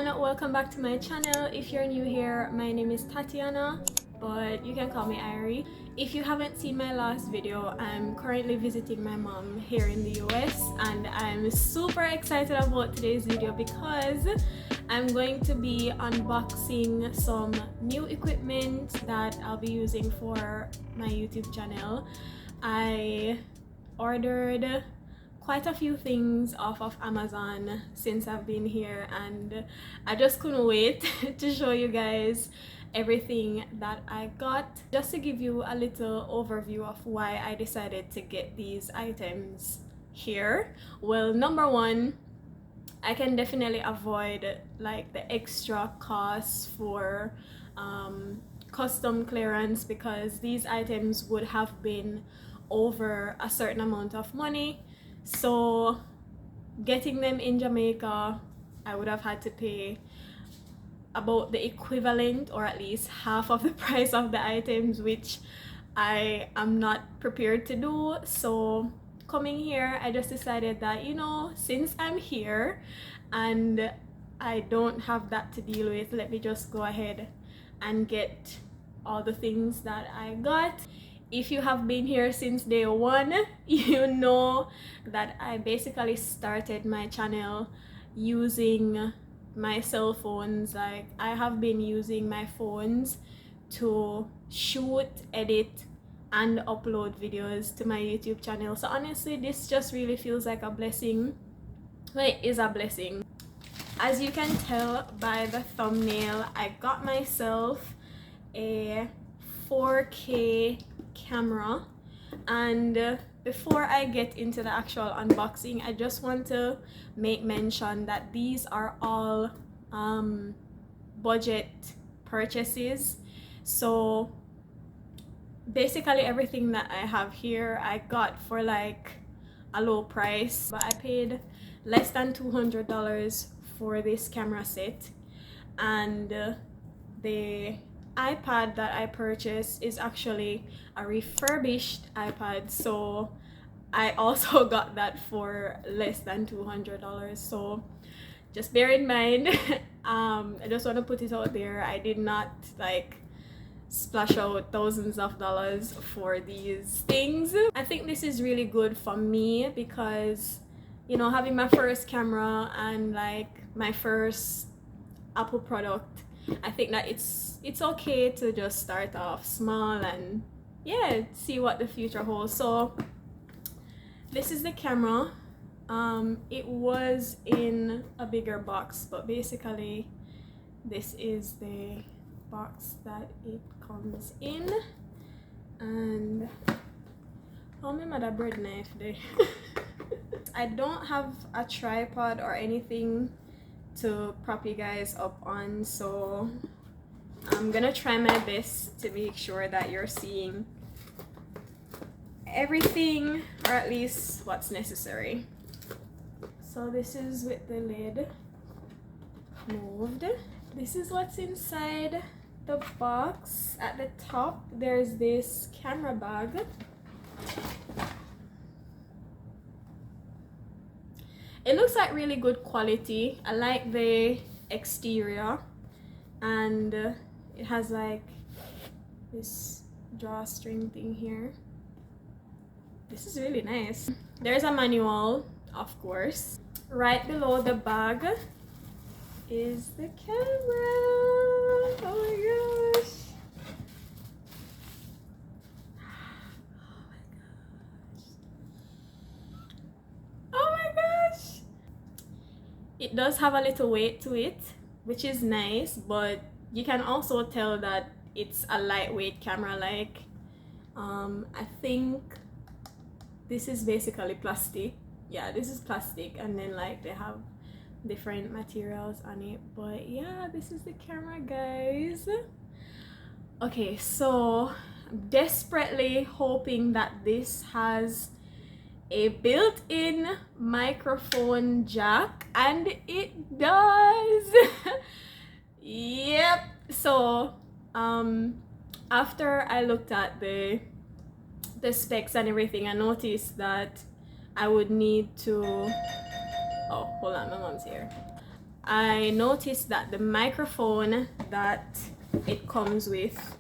everyone, welcome back to my channel. If you're new here, my name is Tatiana, but you can call me Irie. If you haven't seen my last video, I'm currently visiting my mom here in the US, and I'm super excited about today's video because I'm going to be unboxing some new equipment that I'll be using for my YouTube channel. I ordered quite a few things off of Amazon since I've been here, and I just couldn't wait to show you guys everything that I got. Just to give you a little overview of why I decided to get these items here. Well, number one, I can definitely avoid like the extra costs for custom clearance, because these items would have been over a certain amount of money. So getting them in Jamaica, I would have had to pay about the equivalent, or at least half of the price of the items, which I am not prepared to do. So coming here, I just decided that, you know, since I'm here and I don't have that to deal with, let me just go ahead and get all the things that I got. If you have been here since day one, you know that I basically started my channel using my cell phones. Like, I have been using my phones to shoot, edit, and upload videos to my YouTube channel. So honestly, this just really feels like a blessing. Well, it is a blessing. As you can tell by the thumbnail, I got myself a 4K camera, and before I get into the actual unboxing, I just want to make mention that these are all budget purchases. So basically everything that I have here I got for like a low price, but I paid less than $200 for this camera set, and the iPad that I purchased is actually a refurbished iPad, so I also got that for less than $200. So just bear in mind, I just want to put it out there, I did not like splash out thousands of dollars for these things. I think this is really good for me because, you know, having my first camera and like my first Apple product, I think that it's okay to just start off small and yeah, see what the future holds. So this is the camera. It was in a bigger box, but basically this is the box that it comes in. And how many mother bread knife there? I don't have a tripod or anything to prop you guys up on, so I'm gonna try my best to make sure that you're seeing everything, or at least what's necessary. So this is with the lid moved. This is what's inside the box. At the top there's this camera bag. It looks like really good quality. I like the exterior, and it has like this drawstring thing here. This is really nice. There's a manual, of course. Right below the bag is the camera. Oh my gosh. It does have a little weight to it, which is nice, but you can also tell that it's a lightweight camera. Like, I think this is basically plastic. Yeah, this is plastic, and then like they have different materials on it. But yeah, this is the camera, guys. Okay, so I'm desperately hoping that this has a built-in microphone jack, and it does. Yep. So after I looked at the specs and everything, I noticed that I would need to, oh hold on, my mom's here. I noticed that the microphone that it comes with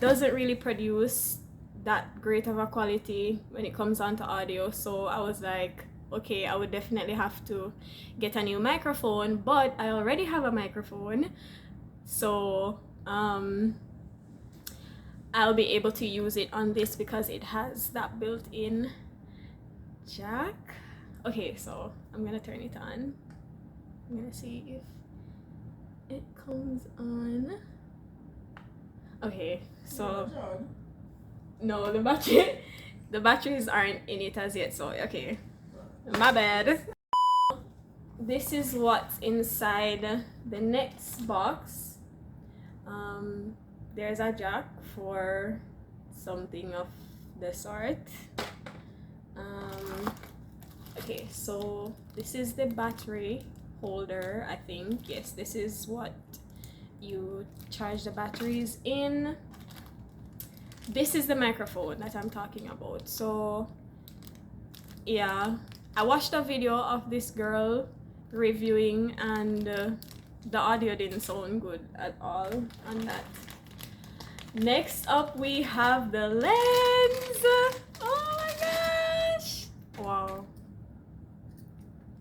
doesn't really produce that great of a quality when it comes onto audio. So I was like, okay, I would definitely have to get a new microphone, but I already have a microphone, so I'll be able to use it on this because it has that built-in jack. Okay, so I'm gonna turn it on. I'm gonna see if it comes on. Okay, so no, the batteries aren't in it as yet, so okay, my bad. This is what's inside the next box. There's a jack for something of the sort. Okay, so this is the battery holder, I think. Yes, this is what you charge the batteries in. This is the microphone that I'm talking about. So yeah, I watched a video of this girl reviewing, and the audio didn't sound good at all on that. Next up we have the lens. Oh my gosh, wow,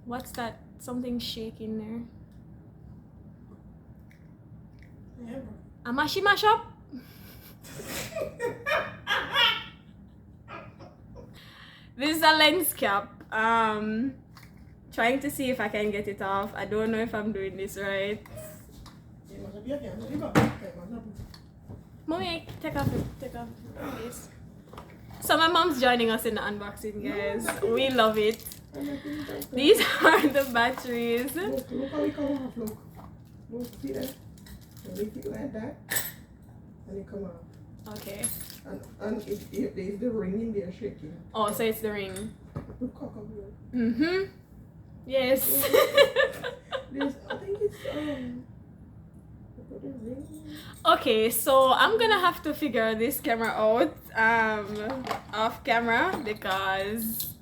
what's that? Something shaking there. Yeah. A mash up. This is a lens cap. Trying to see if I can get it off. I don't know if I'm doing this right. Mommy, take off, please. So my mom's joining us in the unboxing, guys. We love it. These are the batteries. Look how it come off, look. Look, see that? And lift it like that, and it come off. Okay. And there's the ring in there shaking. Oh, so it's the ring. Look how come here. Mm-hmm. Yes. I think it's Okay, so I'm gonna have to figure this camera out off camera, because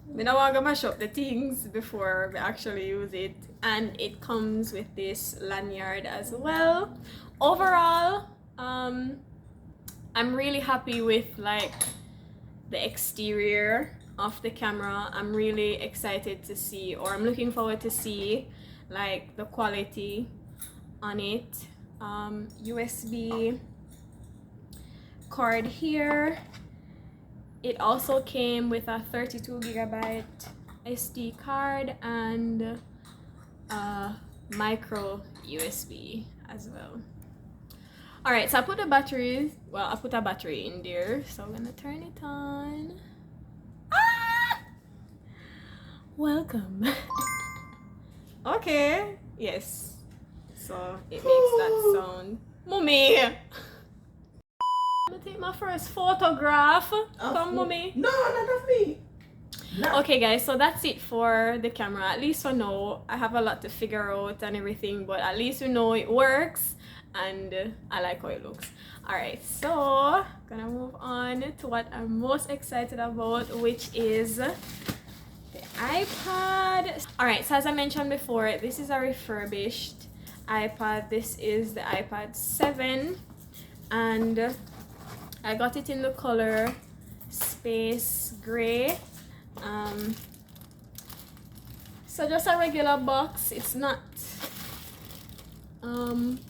we don't want to mash up the things before we actually use it. And it comes with this lanyard as well. Overall, I'm really happy with like the exterior of the camera. I'm really excited to see, or I'm looking forward to see like the quality on it. USB cord here. It also came with a 32GB SD card and micro USB as well. Alright, so I put a battery in there, so I'm gonna turn it on. Ah! Welcome. Okay, yes. So it makes that sound. Mommy! I'm gonna take my first photograph. Come, mommy. No, not of me. No. Okay, guys, so that's it for the camera. At least for now, I have a lot to figure out and everything, but at least you know it works, and I like how it looks. Alright, so gonna move on to what I'm most excited about, which is the iPad. Alright, so as I mentioned before, this is a refurbished iPad. This is the iPad 7, and I got it in the color space gray. So just a regular box. It's not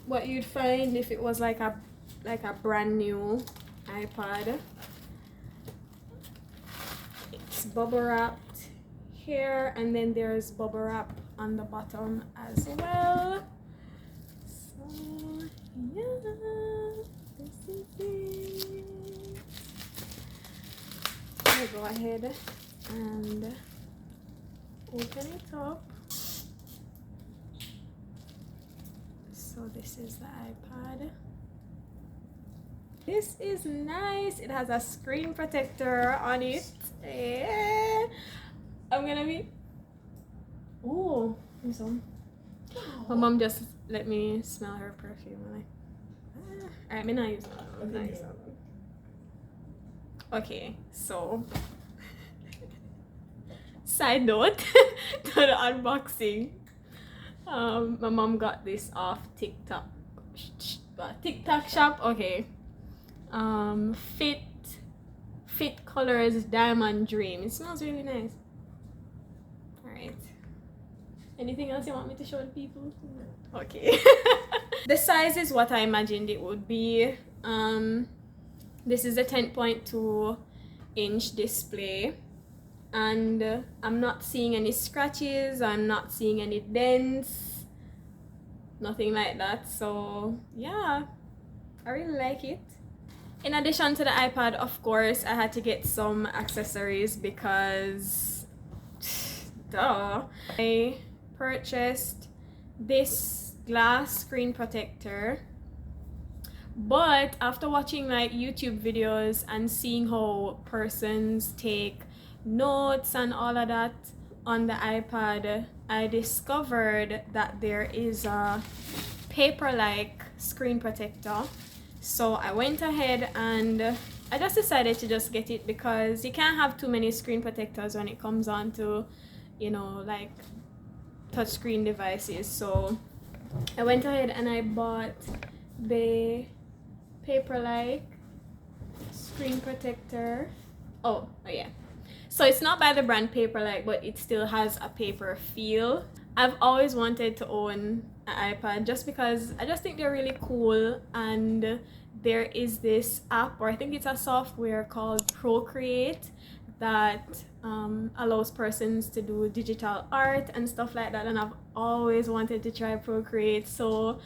what you'd find if it was like a brand new iPad. It's bubble wrapped here, and then there's bubble wrap on the bottom as well. So yeah, this is it. I'll go ahead and open it up. So this is the iPad. This is nice. It has a screen protector on it. Yeah. I'm gonna be. Oh, some. My mom just let me smell her perfume. Alright, me not use it. Okay, so side note to the unboxing. My mom got this off TikTok. TikTok shop. Okay. Fit Colors Diamond Dream. It smells really nice. Alright. Anything else you want me to show the people? Okay. The size is what I imagined it would be. This is a 10.2 inch display, and I'm not seeing any scratches, I'm not seeing any dents, nothing like that. So yeah, I really like it. In addition to the iPad, of course, I had to get some accessories because duh. I purchased this glass screen protector, but after watching like YouTube videos and seeing how persons take notes and all of that on the iPad, I discovered that there is a paper-like screen protector. So I went ahead and I just decided to just get it because you can't have too many screen protectors when it comes on to, you know, like touchscreen devices. So I went ahead and I bought the paper-like screen protector. Oh yeah. So it's not by the brand Paperlike, but it still has a paper feel. I've always wanted to own an iPad just because I just think they're really cool, and there is this app, or I think it's a software called Procreate, that allows persons to do digital art and stuff like that, and I've always wanted to try Procreate. So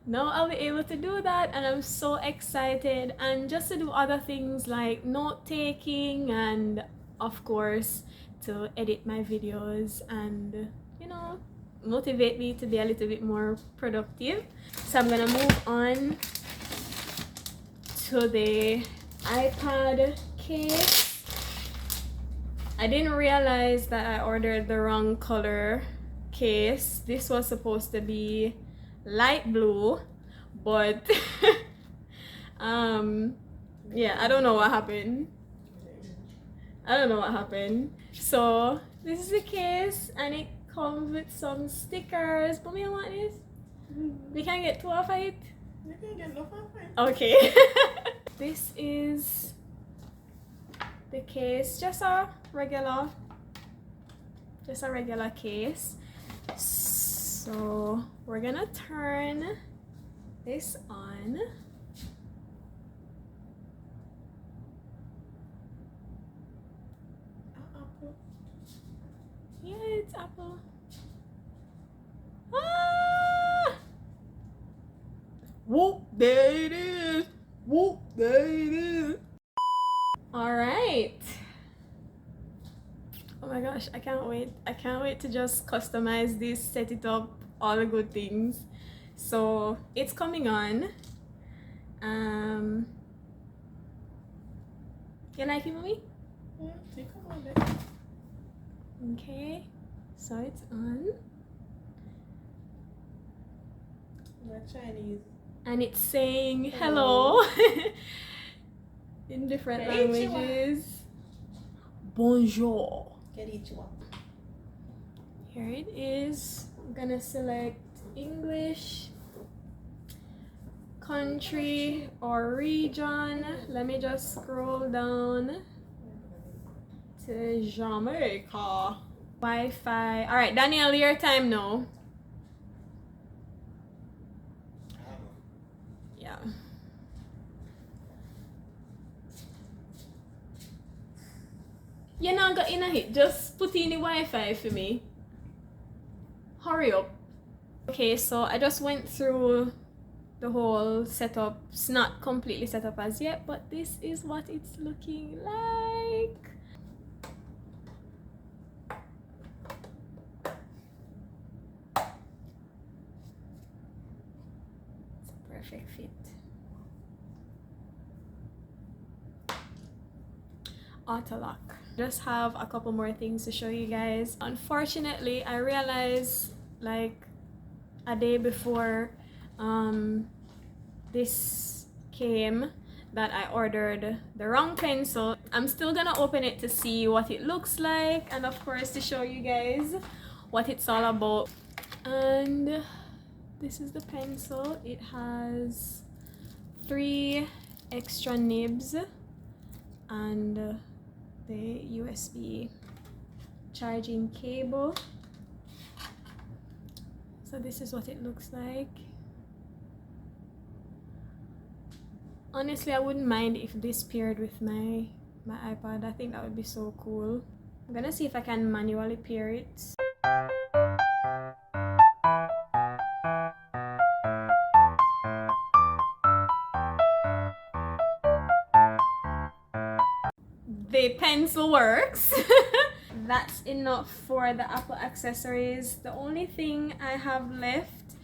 now I'll be able to do that, and I'm so excited, and just to do other things like note taking, and of course to edit my videos and, you know, motivate me to be a little bit more productive. So I'm gonna move on to the iPad case. I didn't realize that I ordered the wrong color case. This was supposed to be light blue, but yeah, I don't know what happened. So this is the case, and it comes with some stickers. But me, I want this. We can get two of it. You can get no of it. Okay. This is the case, just a regular case. So we're gonna turn this on. Apple. Yeah, it's Apple. Ah! Whoop, there it is. Whoop, there it is. All right. Oh my gosh, I can't wait. I can't wait to just customize this, set it up, all the good things. So it's coming on. You like it, mommy? Yeah, take a moment. Okay, so it's on. Not Chinese. And it's saying hello in different languages. Bonjour. Konnichiwa. Here it is. I'm gonna select English, country or region. Let me just scroll down to Jamaica. Wi-Fi. All right, Daniel, your time now. Yeah. You're not got in a hit. Just put in the Wi-Fi for me. Hurry up. Okay, so I just went through the whole setup. It's not completely set up as yet, but this is what it's looking like. It's a perfect fit. Auto lock. Just have a couple more things to show you guys. Unfortunately, I realized like a day before this came that I ordered the wrong pencil. I'm still gonna open it to see what it looks like, and of course to show you guys what it's all about. And this is the pencil. It has 3 extra nibs and the USB charging cable. So this is what it looks like. Honestly, I wouldn't mind if this paired with my iPad. I think that would be so cool. I'm gonna see if I can manually pair it. The pencil works. That's enough for the Apple accessories. The only thing I have left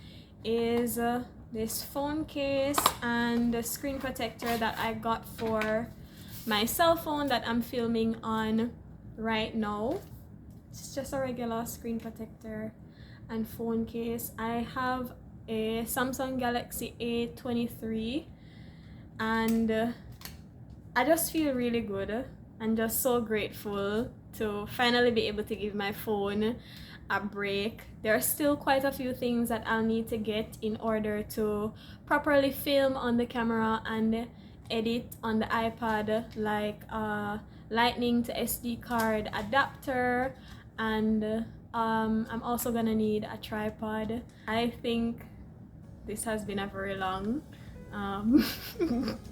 is this phone case and the screen protector that I got for my cell phone that I'm filming on right now. It's just a regular screen protector and phone case. I have a Samsung Galaxy A23 and I just feel really good and just so grateful to finally be able to give my phone a break. There are still quite a few things that I'll need to get in order to properly film on the camera and edit on the iPad, like lightning to SD card adapter, and I'm also gonna need a tripod. I think this has been a very long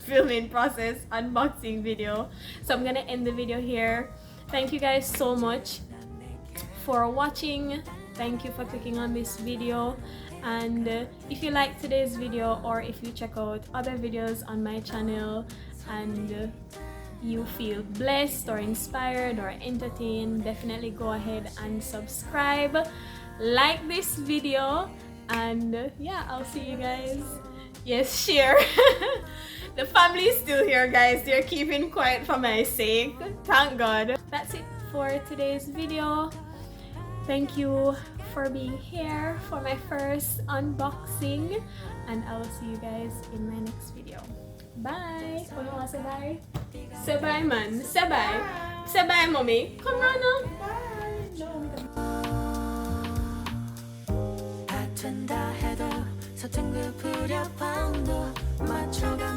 filming process, unboxing video, so I'm gonna end the video here. Thank you guys so much for watching. Thank you for clicking on this video, and if you like today's video or if you check out other videos on my channel and you feel blessed or inspired or entertained, definitely go ahead and subscribe, like this video, and yeah, I'll see you guys. Yes, share. The family is still here, guys. They're keeping quiet for my sake. Thank God. That's it for today's video. Thank you for being here for my first unboxing, and I will see you guys in my next video. Bye. Oh, you want to say bye? Say bye, man. Say bye. Say bye, mommy. Come on now. 서툰 다 해도 서툰 그 불협화음도 맞춰가